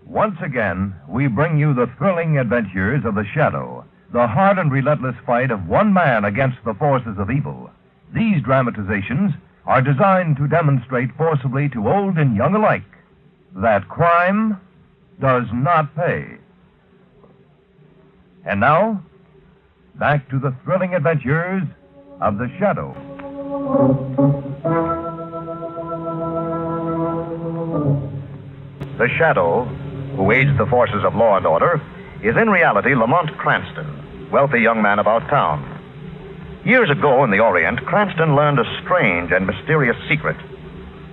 Once again, we bring you the thrilling adventures of the Shadow, the hard and relentless fight of one man against the forces of evil. These dramatizations are designed to demonstrate forcibly to old and young alike that crime does not pay. And now, back to the thrilling adventures of the Shadow. The Shadow, who aids the forces of law and order, is in reality Lamont Cranston, wealthy young man about town. Years ago in the Orient, Cranston learned a strange and mysterious secret: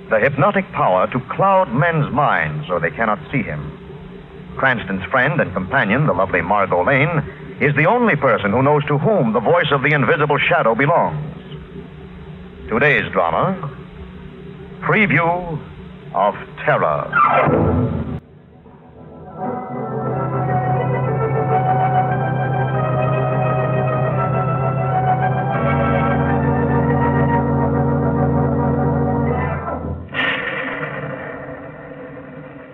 the hypnotic power to cloud men's minds so they cannot see him. Cranston's friend and companion, the lovely Margot Lane, is the only person who knows to whom the voice of the invisible Shadow belongs. Today's drama, Preview of Terror.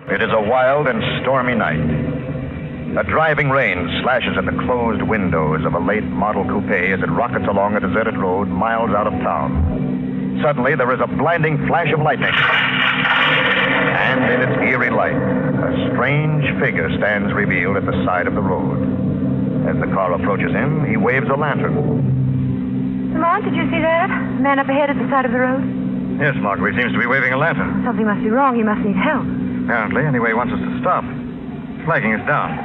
It is a wild and stormy night. A driving rain slashes at the closed windows of a late model coupe as it rockets along a deserted road miles out of town. Suddenly, there is a blinding flash of lightning. And in its eerie light, a strange figure stands revealed at the side of the road. As the car approaches him, he waves a lantern. Lamont, did you see that? The man up ahead at the side of the road? Yes, Marguerite, he seems to be waving a lantern. Something must be wrong. He must need help. Apparently, anyway, he wants us to stop. Flagging us down.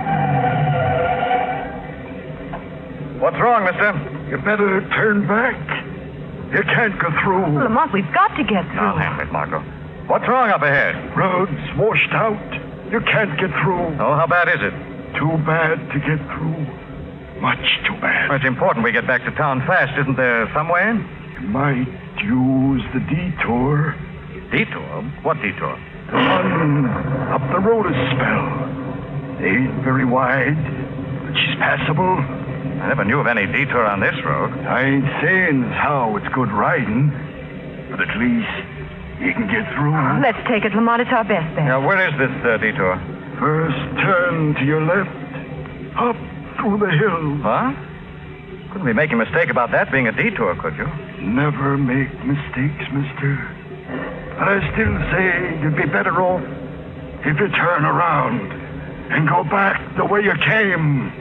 What's wrong, mister? You better turn back. You can't go through. Lamont, we've got to get through. I'll handle it, Margot. What's wrong up ahead? Road's washed out. You can't get through. Oh, how bad is it? Too bad to get through. Much too bad. Well, it's important we get back to town fast. Isn't there some way? You might use the detour. Detour? What detour? Run up the road a spell. It ain't very wide, but she's passable. I never knew of any detour on this road. I ain't saying as how it's good riding, but at least you can get through. Let's take it, Lamont. It's our best bet. Now, where is this detour? First turn to your left, up through the hill. Huh? Couldn't be making a mistake about that being a detour, could you? Never make mistakes, mister. But I still say you'd be better off if you turn around and go back the way you came.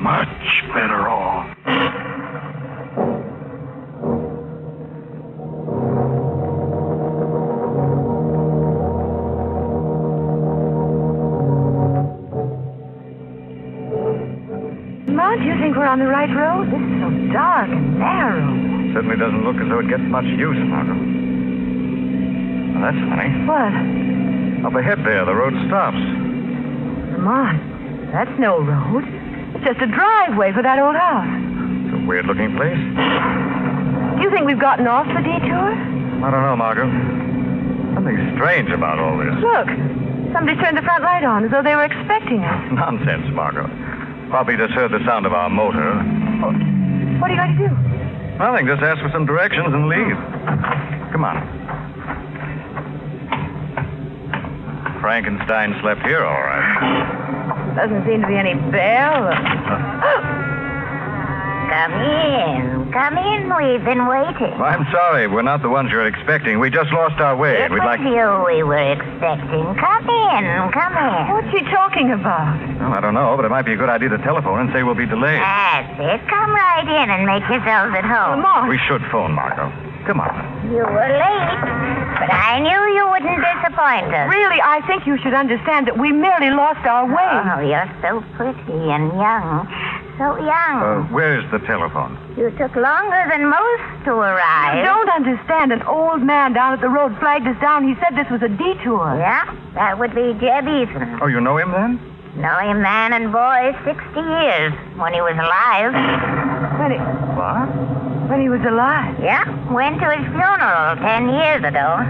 Much better off. Lamont, do you think we're on the right road? This is so dark and narrow. Certainly doesn't look as though it gets much use, Margot. Well, that's funny. What? Up ahead there, the road stops. Lamont, that's no road. It's just a driveway for that old house. It's a weird-looking place. Do you think we've gotten off the detour? I don't know, Margot. Something strange about all this. Look, somebody turned the front light on as though they were expecting us. Nonsense, Margot. Probably just heard the sound of our motor. Oh, what are you going to do? Nothing, just ask for some directions and leave. Come on. Frankenstein slept here, all right. Doesn't seem to be any bell. Come in. We've been waiting. Well, I'm sorry. We're not the ones you're expecting. We just lost our way, It and we'd was like... you we were expecting. Come in. What's he talking about? Well, I don't know, but it might be a good idea to telephone and say we'll be delayed. That's it. Come right in and make yourselves at home. Lamont. We should phone Margot. Come on. You were late, but I knew you wouldn't disappoint us. Really, I think you should understand that we merely lost our way. Oh, you're so pretty and young. So young. Where's the telephone? You took longer than most to arrive. You don't understand. An old man down at the road flagged us down. He said this was a detour. Yeah, that would be Jeb Eason. Oh, you know him then? Know him man and boy 60 years when he was alive. What? When he was alive. Yeah, went to his funeral 10 years ago.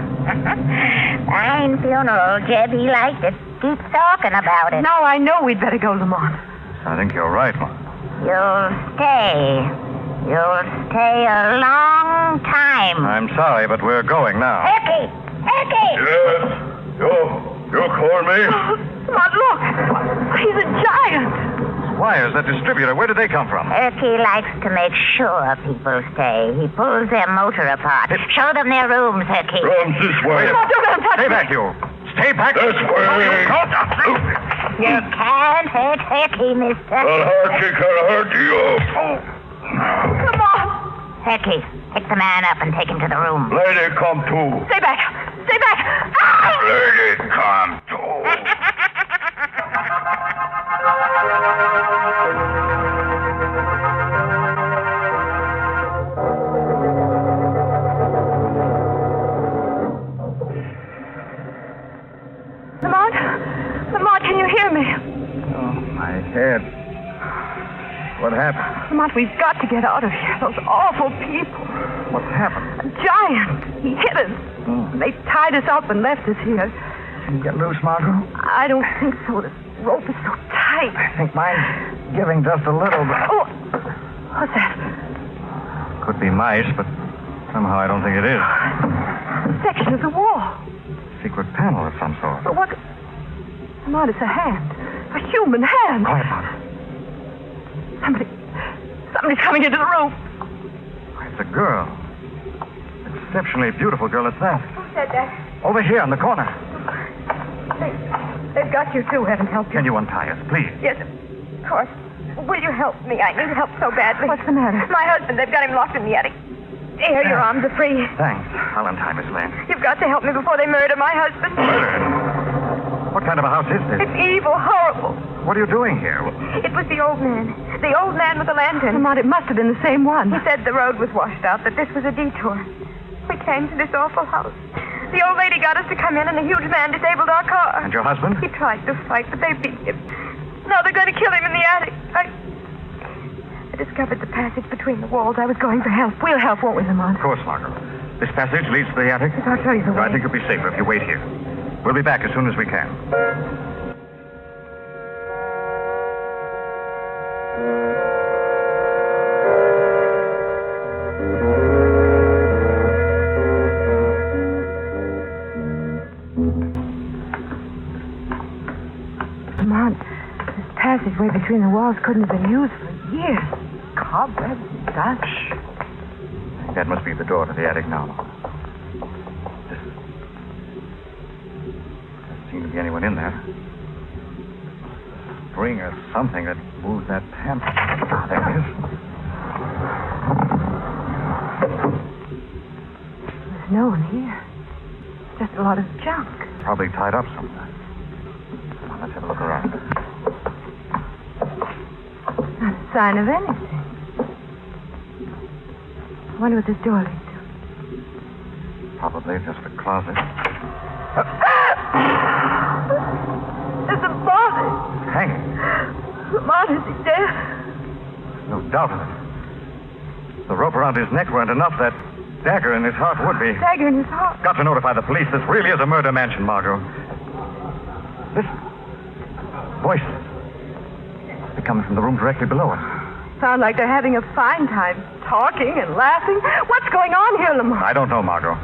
Fine funeral, Jeb. He liked it. Keeps talking about it. Now I know we'd better go, Lamont. I think you're right, Mark. You'll stay. You'll stay a long time. I'm sorry, but we're going now. Hickey! Hickey! Yes? You call me? Lamont, look. He's a giant. Wires, that distributor, where did they come from? Hickey likes to make sure people stay. He pulls their motor apart. Show them their rooms, Hickey. Comes this way. Lamont, don't let him touch Stay me. back, you. Stay back. This way. You can't hurt Hickey, mister. He can hurt you. Lamont. Hickey, pick the man up and take him to the room. Lady, come too. Stay back. Stay back. Ah! Lady, come too. Lamont, can you hear me? Oh, my head. What happened? Lamont, we've got to get out of here. Those awful people. What happened? A giant. He hit us. They tied us up and left us here. Can you get loose, Margot? I don't think so. This rope is so tight. I think mine's giving just a little, but... Oh, what's that? Could be mice, but somehow I don't think it is. A section of the wall. Secret panel of some sort. But what? Lamont, it's a hand. A human hand. Quiet, Margot. Somebody's coming into the room. It's a girl. Exceptionally beautiful girl at that. Who said that? Over here in the corner. They've got you too, heaven help you. Can you untie us, please? Yes, of course. Will you help me? I need help so badly. What's the matter? My husband, they've got him locked in the attic. Here, your arms are free. Thanks. I'll untie Miss Lane. You've got to help me before they murder my husband. Murder? What kind of a house is this? It's evil, horrible. What are you doing here? It was the old man. The old man with the lantern. Lamont, it must have been the same one. He said the road was washed out, that this was a detour. We came to this awful house. The old lady got us to come in, and the huge man disabled our car. And your husband? He tried to fight, but they beat him. Now they're going to kill him in the attic. I discovered the passage between the walls. I was going for help. We'll help, won't we, Lamont? Of course, Margot. This passage leads to the attic? Yes, I'll show you the way. I think it'll be safer if you wait here. We'll be back as soon as we can. Lamont, this passageway between the walls couldn't have been used for years. Cobwebs and dust. That must be the door to the attic now. Doesn't seem to be anyone in there. Spring or something that moves that panel. Ah, there it is. There's no one here. Just a lot of junk. Probably tied up somewhere. Come on, let's have a look around. Not a sign of anything. I wonder what this door leads to. Probably just a closet. There's a body. Hanging. Lamont, is he dead? No doubt of it. The rope around his neck weren't enough. That dagger in his heart would be. Dagger in his heart. Got to notify the police. This really is a murder mansion, Margot. Listen. Voices. They're coming from the room directly below us. Sound like they're having a fine time. Talking and laughing. What's going on here, Lamont? I don't know, Margot.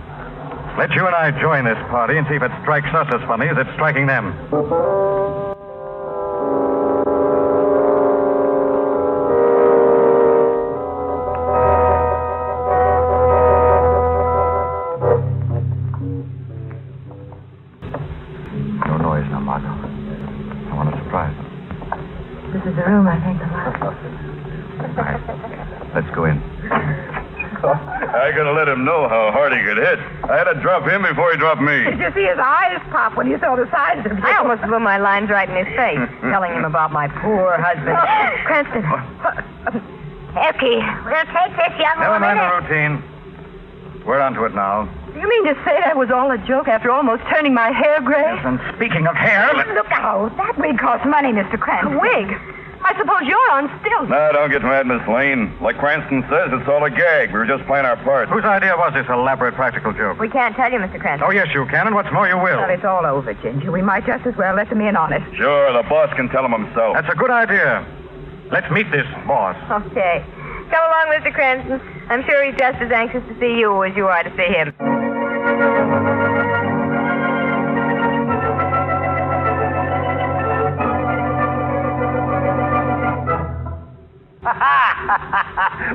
Let you and I join this party and see if it strikes us as funny as it's striking them. No noise now, Margot. I want to surprise them. This is the room, I think, Lamont. All right. Let's go in. I gotta let him know how hard he could hit. I had to drop him before he dropped me. Did you see his eyes pop when you saw the size of him? I almost blew my lines right in his face, telling him about my poor husband. Cranston. Hickey, we'll take this young Never woman. mind the routine. We're onto it now. You mean to say that was all a joke after almost turning my hair gray? Yes, and speaking of hair... Look out. That wig costs money, Mr. Cranston. A wig? I suppose you're on stilts. No, don't get mad, Miss Lane. Like Cranston says, it's all a gag. We were just playing our part. Whose idea was this elaborate practical joke? We can't tell you, Mr. Cranston. Oh, yes, you can, and what's more, you will. Well, it's all over, Ginger. We might just as well let them in on it. Sure, the boss can tell him himself. That's a good idea. Let's meet this boss. Okay. Come along, Mr. Cranston. I'm sure he's just as anxious to see you as you are to see him.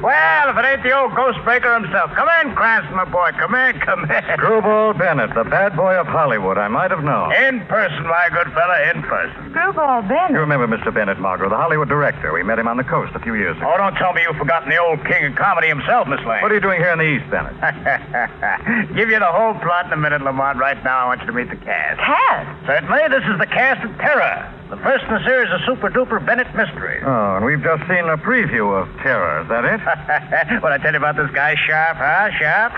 Well, if it ain't the old Ghostbreaker himself. Come in, Cranston, my boy. Come in. Screwball Bennett, the bad boy of Hollywood. I might have known. In person, my good fella, in person. Screwball Bennett. You remember Mr. Bennett, Margot, the Hollywood director. We met him on the coast a few years ago. Oh, don't tell me you've forgotten the old king of comedy himself, Miss Lane. What are you doing here in the East, Bennett? Give you the whole plot in a minute, Lamont. Right now, I want you to meet the cast. Cast? Certainly, this is the cast of Terror, the first in a series of super-duper Bennett mysteries. Oh, and we've just seen a preview of Terror. Is that it? What I tell you about this guy, Sharp, huh? Sharp?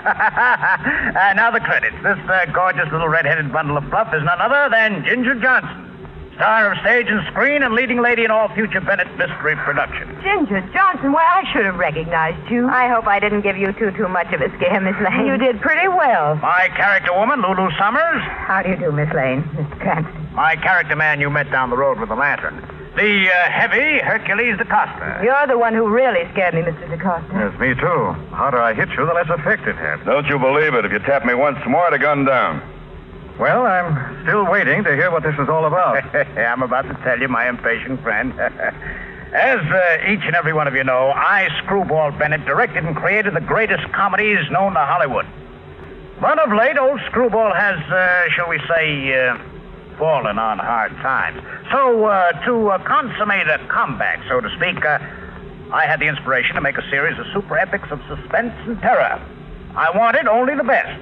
Now the credits. This gorgeous little red-headed bundle of fluff is none other than Ginger Johnson, star of stage and screen and leading lady in all future Bennett mystery productions. Ginger Johnson? Why, I should have recognized you. I hope I didn't give you too much of a scare, Miss Lane. You did pretty well. My character woman, Lulu Summers. How do you do, Miss Lane, Mr. Cranston? My character man you met down the road with the lantern. The heavy Hercules DaCosta. You're the one who really scared me, Mr. DaCosta. Yes, me too. The harder I hit you, the less effect it had. Don't you believe it. If you tap me once more, I'd have gunned down. Well, I'm still waiting to hear what this is all about. I'm about to tell you, my impatient friend. As each and every one of you know, I, Screwball Bennett, directed and created the greatest comedies known to Hollywood. But of late, old Screwball has, shall we say, fallen on hard times. So, to consummate a comeback, so to speak, I had the inspiration to make a series of super epics of suspense and terror. I wanted only the best.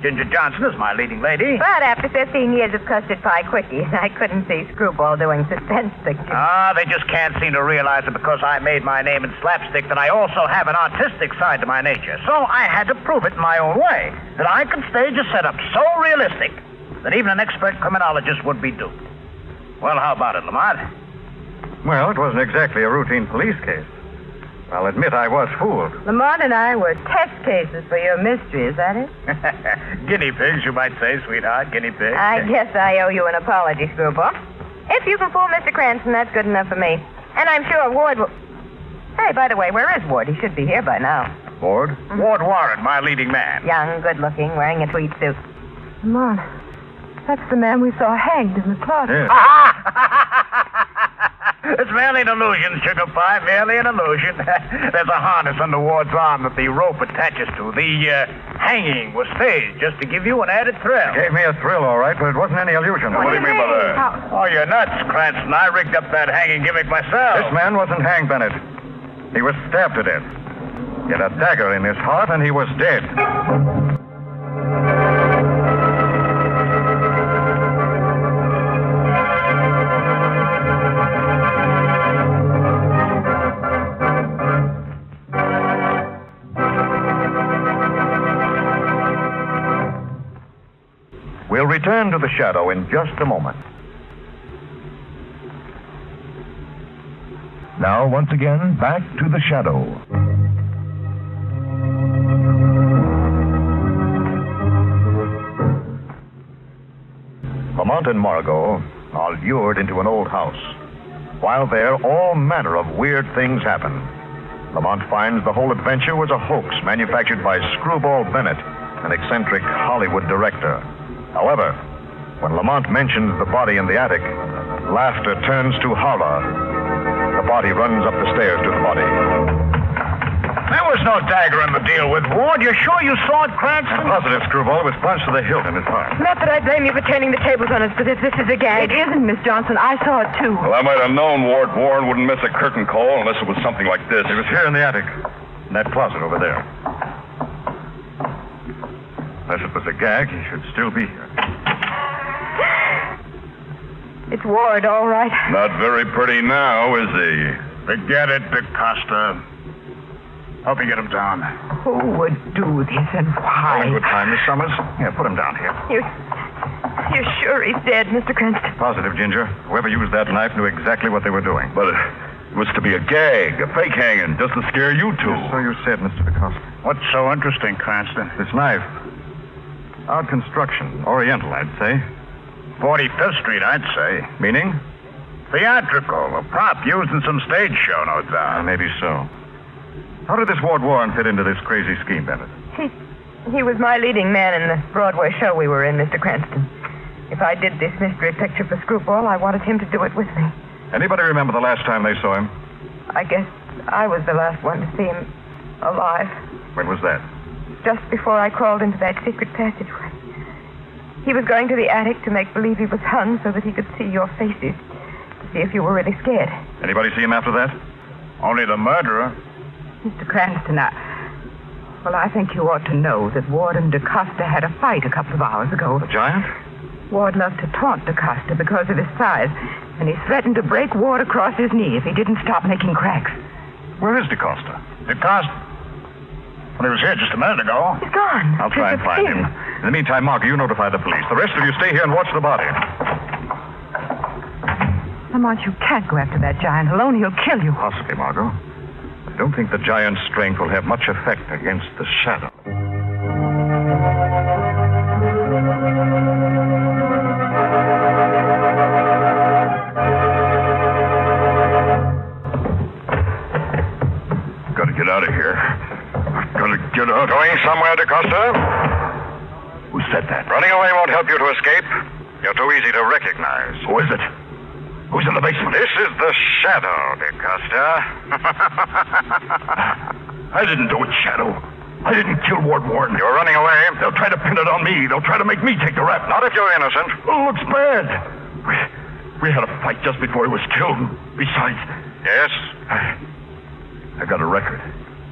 Ginger Johnson is my leading lady. But after 15 years of custard pie quickies, I couldn't see Screwball doing suspense pictures. They just can't seem to realize that because I made my name in slapstick that I also have an artistic side to my nature. So I had to prove it in my own way, that I could stage a setup so realistic that even an expert criminologist would be duped. Well, how about it, Lamont? Well, it wasn't exactly a routine police case. I'll admit I was fooled. Lamont and I were test cases for your mystery, is that it? Guinea pigs, you might say, sweetheart. Guinea pigs. I guess I owe you an apology, Screwball. If you can fool Mr. Cranston, that's good enough for me. And I'm sure Ward will... Hey, by the way, where is Ward? He should be here by now. Ward? Ward Warren, my leading man. Young, good-looking, wearing a tweed suit. Lamont, that's the man we saw hanged in the closet. Yes. It's merely an illusion, Sugar Pie, merely an illusion. There's a harness under Ward's arm that the rope attaches to. The hanging was staged just to give you an added thrill. Gave me a thrill, all right, but it wasn't any illusion. What do you mean by that? Oh, you're nuts, Cranston. I rigged up that hanging gimmick myself. This man wasn't hanged, Bennett. He was stabbed to death. He had a dagger in his heart, and he was dead. We'll return to the shadow in just a moment. Now, once again, back to the shadow. Lamont and Margot are lured into an old house. While there, all manner of weird things happen. Lamont finds the whole adventure was a hoax manufactured by Screwball Bennett, an eccentric Hollywood director. However, when Lamont mentions the body in the attic, laughter turns to horror. The body runs up the stairs to the body. There was no dagger in the deal with Ward. You're sure you saw it, Cranston? Positive, Screwball. It was punched to the hilt in his heart. Not that I blame you for turning the tables on us, but if this is a gag... It isn't, Miss Johnson. I saw it, too. Well, I might have known Ward Warren wouldn't miss a curtain call unless it was something like this. He was here in the attic, in that closet over there. Unless it was a gag, he should still be here. It's Ward, all right. Not very pretty now, is he? Forget it, DaCosta. Hope you get him down. Who would do this and why? Good time, Miss Summers. Yeah, put him down here. You're sure he's dead, Mr. Cranston? Positive, Ginger. Whoever used that knife knew exactly what they were doing. But it was to be a gag, a fake hanging, just to scare you two. Yes, so you said, Mr. DaCosta. What's so interesting, Cranston? This knife. Odd construction. Oriental, I'd say. 45th Street, I'd say. Meaning? Theatrical. A prop used in some stage show, no doubt. Maybe so. How did this Ward Warren fit into this crazy scheme, Bennett? He was my leading man in the Broadway show we were in, Mr. Cranston. If I did this mystery picture for Screwball, I wanted him to do it with me. Anybody remember the last time they saw him? I guess I was the last one to see him alive. When was that? Just before I crawled into that secret passageway. He was going to the attic to make believe he was hung so that he could see your faces, to see if you were really scared. Anybody see him after that? Only the murderer. Mr. Cranston, I think you ought to know that Ward and DeCosta had a fight a couple of hours ago. The giant? Ward loved to taunt DeCosta because of his size, and he threatened to break Ward across his knee if he didn't stop making cracks. Where is DeCosta? DeCosta? Well, he was here just a minute ago. He's gone. I'll try and find him. In the meantime, Margaret, you notify the police. The rest of you stay here and watch the body. Lamont, you can't go after that giant alone. He'll kill you. Possibly, Margot. I don't think the giant's strength will have much effect against the shadow. Gotta get out of here. Gotta get out. Going somewhere, DeCosta? Who said that? Running away won't help you to escape. You're too easy to recognize. Who is it? Who's in the basement? This is the Shadow, DeCosta. I didn't do it, Shadow. I didn't kill Ward Warren. You're running away. They'll try to pin it on me. They'll try to make me take the rap. Not if you're innocent. It looks bad. We had a fight just before he was killed. Besides... Yes? I got a record.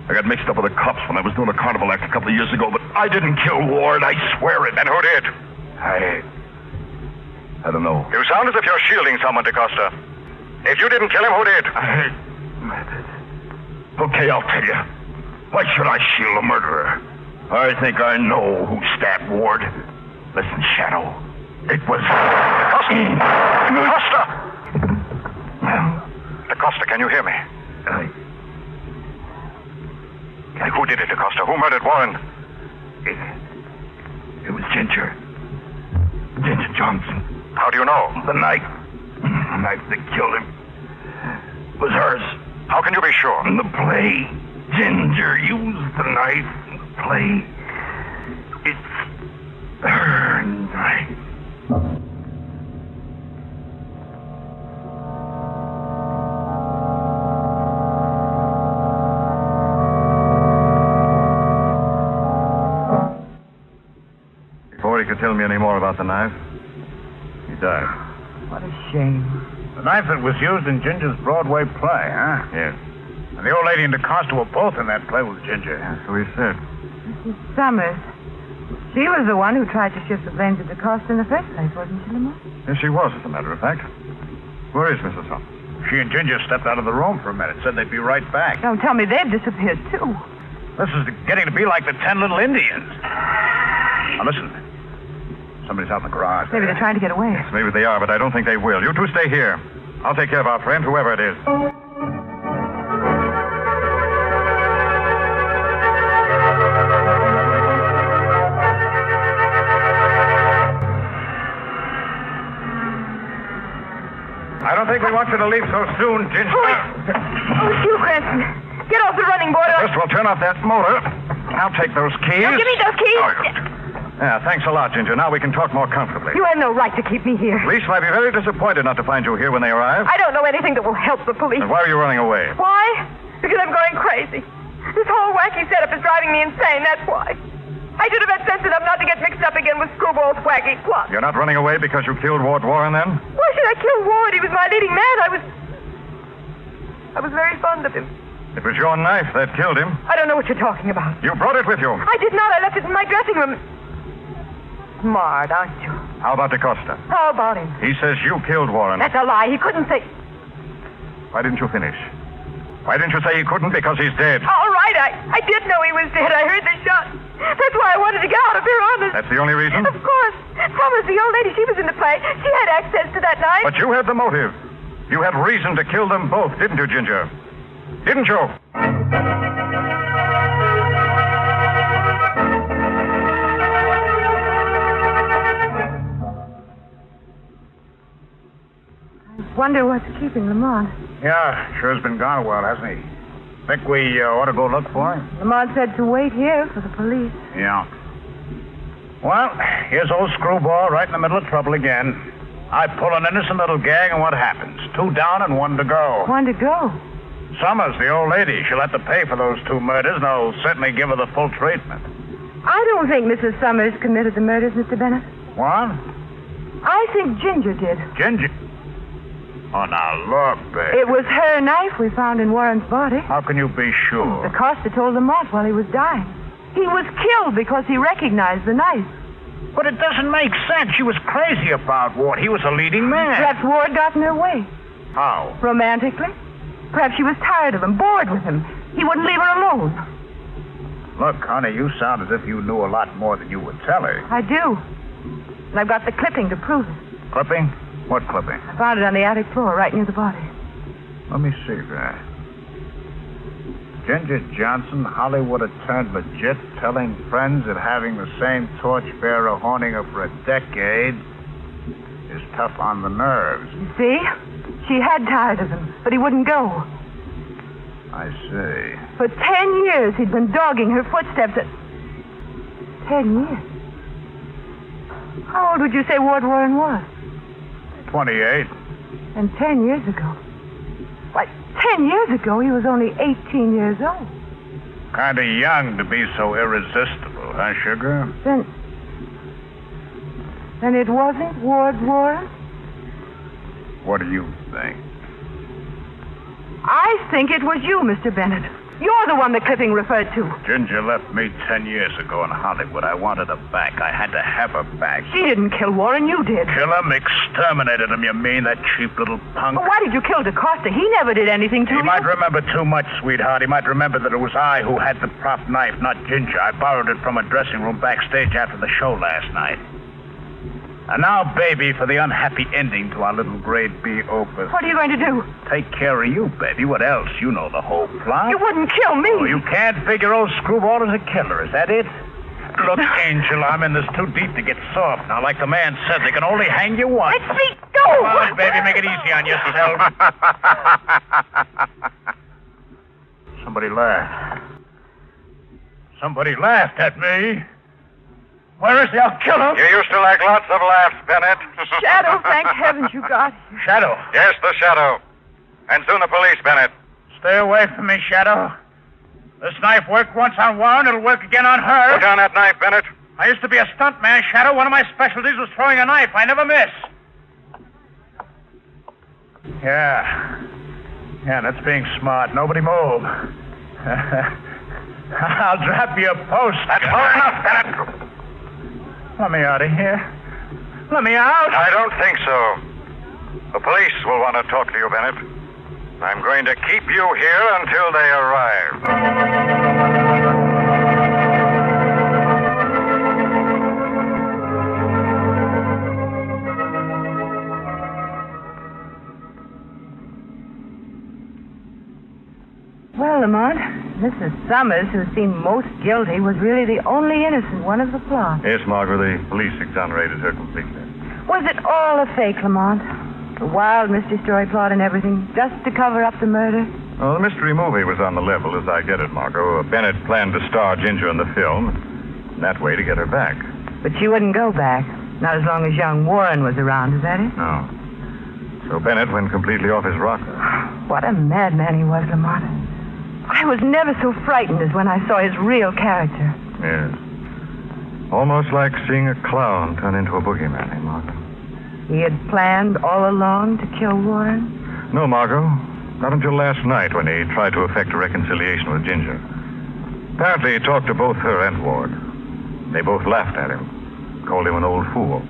I got mixed up with the cops when I was doing a carnival act a couple of years ago, but I didn't kill Ward. I swear it. Then who did? I don't know. You sound as if you're shielding someone, DeCosta. If you didn't kill him, who did? Okay, I'll tell you. Why should I shield a murderer? I think I know who stabbed Ward. Listen, Shadow. It was... DeCosta! DeCosta, can you hear me? Who did it, DeCosta? Who murdered Warren? It was Ginger. Ginger Johnson. How do you know? The knife that killed him was hers. How can you be sure? In the play, Ginger used the knife in the play. It's her knife. Before he could tell me any more about the knife, he died. What a shame. The knife that was used in Ginger's Broadway play, huh? Yes. And the old lady and DeCosta were both in that play with Ginger. So he said. Mrs. Summers. She was the one who tried to shift the blame to DeCosta in the first place, wasn't she, Lamont? Yes, she was, as a matter of fact. Where is Mrs. Summers? She and Ginger stepped out of the room for a minute, said they'd be right back. Don't tell me they've disappeared, too. This is getting to be like the 10 Little Indians. Now, listen. Somebody's out in the garage. Maybe they're trying to get away. Yes, maybe they are, but I don't think they will. You two stay here. I'll take care of our friend, whoever it is. I don't think we want you to leave so soon, Ginger. Oh, it's you, Cranston. Get off the running board. First, we'll turn off that motor. I'll take those keys. Now, give me those keys. Yeah, thanks a lot, Ginger. Now we can talk more comfortably. You have no right to keep me here. Police might be very disappointed not to find you here when they arrive. I don't know anything that will help the police. And why are you running away? Why? Because I'm going crazy. This whole wacky setup is driving me insane, that's why. I should have had sense enough not to get mixed up again with Screwball's wacky plot. You're not running away because you killed Ward Warren, then? Why should I kill Ward? He was my leading man. I was very fond of him. It was your knife that killed him. I don't know what you're talking about. You brought it with you. I did not. I left it in my dressing room. Smart, aren't you? How about DeCosta? How about him? He says you killed Warren. That's a lie. He couldn't say... Why didn't you finish? Why didn't you say he couldn't? Because he's dead. All right, I did know he was dead. I heard the shot. That's why I wanted to get out of here, honest. That's the only reason? Of course. Summers, the old lady, she was in the play. She had access to that knife. But you had the motive. You had reason to kill them both, didn't you, Ginger? Didn't you? Wonder what's keeping Lamont. Yeah, sure has been gone a while, hasn't he? Think we ought to go look for him? Lamont said to wait here for the police. Yeah. Well, here's old Screwball right in the middle of trouble again. I pull an innocent little gag, and what happens? 2 down and 1 to go. 1 to go. Summers, the old lady, she'll have to pay for those 2 murders, and I'll certainly give her the full treatment. I don't think Mrs. Summers committed the murders, Mr. Bennett. What? I think Ginger did. Ginger? Oh, now, look, babe. It was her knife we found in Warren's body. How can you be sure? The Costa told Lamont while he was dying. He was killed because he recognized the knife. But it doesn't make sense. She was crazy about Ward. He was a leading man. Perhaps Ward got in her way. How? Romantically. Perhaps she was tired of him, bored with him. He wouldn't leave her alone. Look, honey, you sound as if you knew a lot more than you would tell her. I do. And I've got the clipping to prove it. Clipping? What clipping? I found it on the attic floor, right near the body. Let me see that. Ginger Johnson, Hollywood had turned legit, telling friends that having the same torchbearer haunting her for a decade is tough on the nerves. You see? She had tired of him, but he wouldn't go. I see. For 10 years, he'd been dogging her footsteps. 10 years? How old would you say Ward Warren was? 28. And 10 years ago? Why, 10 years ago, he was only 18 years old. Kind of young to be so irresistible, huh, Sugar? Then it wasn't Ward Warren? What do you think? I think it was you, Mr. Bennett. You're the one the clipping referred to. Ginger left me 10 years ago in Hollywood. I wanted her back. I had to have her back. She didn't kill Warren, you did. Kill him? Exterminated him, you mean? That cheap little punk? Well, why did you kill DaCosta? He never did anything to you. He might remember too much, sweetheart. He might remember that it was I who had the prop knife, not Ginger. I borrowed it from a dressing room backstage after the show last night. And now, baby, for the unhappy ending to our little grade B opus. What are you going to do? Take care of you, baby. What else? You know the whole plot. You wouldn't kill me. Oh, you can't figure old Screwball as a killer. Is that it? Look, Angel, I'm in this too deep to get soft. Now, like the man said, they can only hang you once. Let me go. Come on, baby, make it easy on yourself. Somebody laughed. Somebody laughed at me. Where is he? I'll kill him. You used to like lots of laughs, Bennett. Shadow, thank heavens you got here. Shadow. Yes, the Shadow. And soon the police, Bennett. Stay away from me, Shadow. This knife worked once on Warren. It'll work again on her. Put down that knife, Bennett. I used to be a stuntman, Shadow. One of my specialties was throwing a knife. I never miss. Yeah, that's being smart. Nobody move. I'll drop you a post. That's far enough, Bennett. Let me out of here. Let me out. I don't think so. The police will want to talk to you, Bennett. I'm going to keep you here until they arrive. Well, Lamont, Mrs. Summers, who seemed most guilty, was really the only innocent one of the plot. Yes, Margaret, the police exonerated her completely. Was it all a fake, Lamont? The wild mystery story plot and everything, just to cover up the murder? Well, the mystery movie was on the level, as I get it, Margot. Bennett planned to star Ginger in the film, and that way to get her back. But she wouldn't go back. Not as long as young Warren was around, is that it? No. So Bennett went completely off his rocker. What a madman he was, Lamont. I was never so frightened as when I saw his real character. Yes. Almost like seeing a clown turn into a boogeyman, eh, Margot? He had planned all along to kill Warren? No, Margot. Not until last night when he tried to effect a reconciliation with Ginger. Apparently he talked to both her and Ward. They both laughed at him, called him an old fool.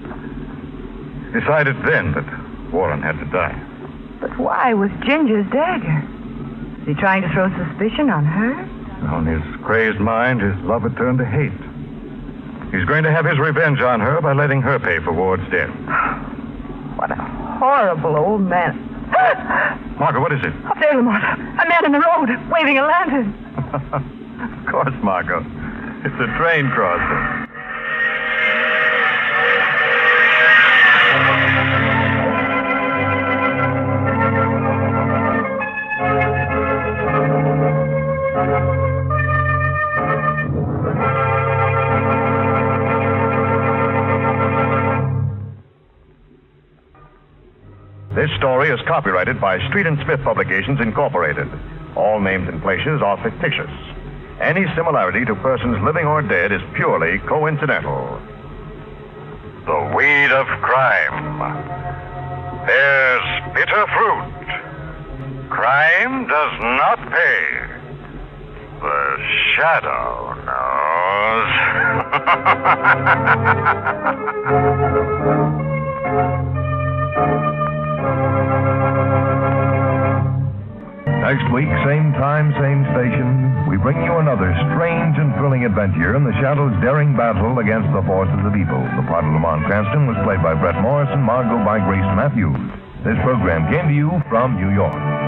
Decided then that Warren had to die. But why with Ginger's dagger? Is he trying to throw suspicion on her? On his crazed mind, his love had turned to hate. He's going to have his revenge on her by letting her pay for Ward's death. What a horrible old man. Margot, what is it? Up there, Lamont. A man in the road, waving a lantern. Of course, Margot. It's a train crossing. This story is copyrighted by Street and Smith Publications, Incorporated. All names and places are fictitious. Any similarity to persons living or dead is purely coincidental. The weed of crime. There's bitter fruit. Crime does not pay. The shadow knows. Next week, same time, same station, we bring you another strange and thrilling adventure in the Shadow's daring battle against the forces of evil. The part of Lamont Cranston was played by Brett Morris and Margot by Grace Matthews. This program came to you from New York.